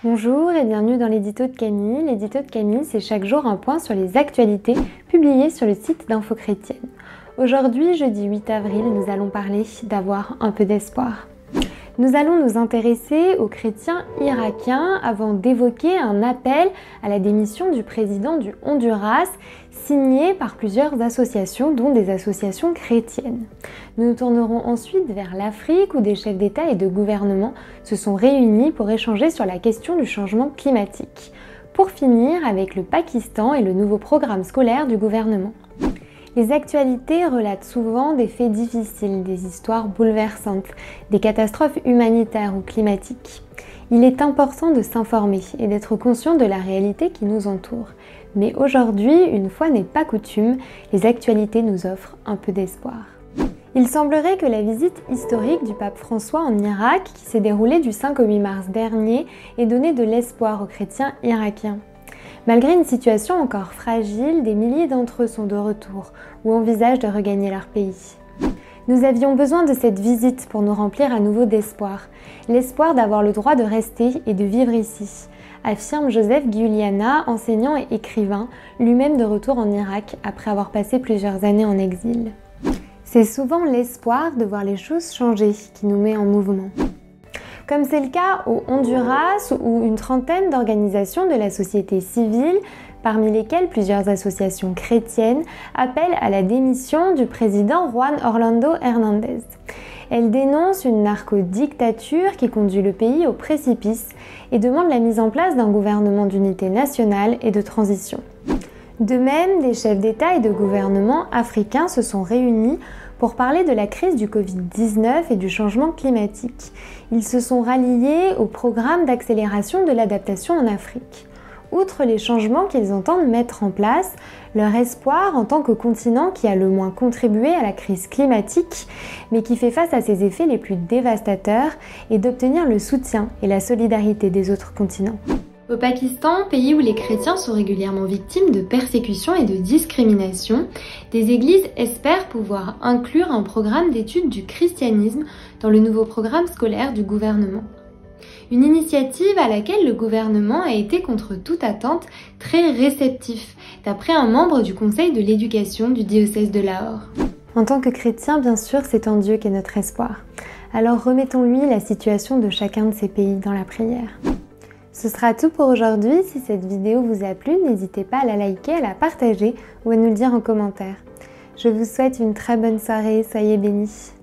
Bonjour et bienvenue dans l'édito de Camille. L'édito de Camille, c'est chaque jour un point sur les actualités publiées sur le site d'Info Chrétienne. Aujourd'hui, jeudi 8 avril, nous allons parler d'avoir un peu d'espoir. Nous allons nous intéresser aux chrétiens irakiens avant d'évoquer un appel à la démission du président du Honduras, signé par plusieurs associations, dont des associations chrétiennes. Nous nous tournerons ensuite vers l'Afrique où des chefs d'État et de gouvernement se sont réunis pour échanger sur la question du changement climatique. Pour finir avec le Pakistan et le nouveau programme scolaire du gouvernement. Les actualités relatent souvent des faits difficiles, des histoires bouleversantes, des catastrophes humanitaires ou climatiques. Il est important de s'informer et d'être conscient de la réalité qui nous entoure. Mais aujourd'hui, une fois n'est pas coutume, les actualités nous offrent un peu d'espoir. Il semblerait que la visite historique du pape François en Irak, qui s'est déroulée du 5 au 8 mars dernier, ait donné de l'espoir aux chrétiens irakiens. Malgré une situation encore fragile, des milliers d'entre eux sont de retour ou envisagent de regagner leur pays. Nous avions besoin de cette visite pour nous remplir à nouveau d'espoir. L'espoir d'avoir le droit de rester et de vivre ici, affirme Joseph Giuliana, enseignant et écrivain, lui-même de retour en Irak après avoir passé plusieurs années en exil. C'est souvent l'espoir de voir les choses changer qui nous met en mouvement. Comme c'est le cas au Honduras où une trentaine d'organisations de la société civile, parmi lesquelles plusieurs associations chrétiennes, appellent à la démission du président Juan Orlando Hernández. Elles dénoncent une narco-dictature qui conduit le pays au précipice et demandent la mise en place d'un gouvernement d'unité nationale et de transition. De même, des chefs d'État et de gouvernement africains se sont réunis pour parler de la crise du Covid-19 et du changement climatique. Ils se sont ralliés au programme d'accélération de l'adaptation en Afrique. Outre les changements qu'ils entendent mettre en place, leur espoir en tant que continent qui a le moins contribué à la crise climatique, mais qui fait face à ses effets les plus dévastateurs, est d'obtenir le soutien et la solidarité des autres continents. Au Pakistan, pays où les chrétiens sont régulièrement victimes de persécutions et de discrimination, des églises espèrent pouvoir inclure un programme d'études du christianisme dans le nouveau programme scolaire du gouvernement. Une initiative à laquelle le gouvernement a été contre toute attente très réceptif, d'après un membre du conseil de l'éducation du diocèse de Lahore. En tant que chrétien, bien sûr, c'est en Dieu qu'est notre espoir. Alors remettons-lui la situation de chacun de ces pays dans la prière. Ce sera tout pour aujourd'hui. Si cette vidéo vous a plu, n'hésitez pas à la liker, à la partager ou à nous le dire en commentaire. Je vous souhaite une très bonne soirée, soyez bénis.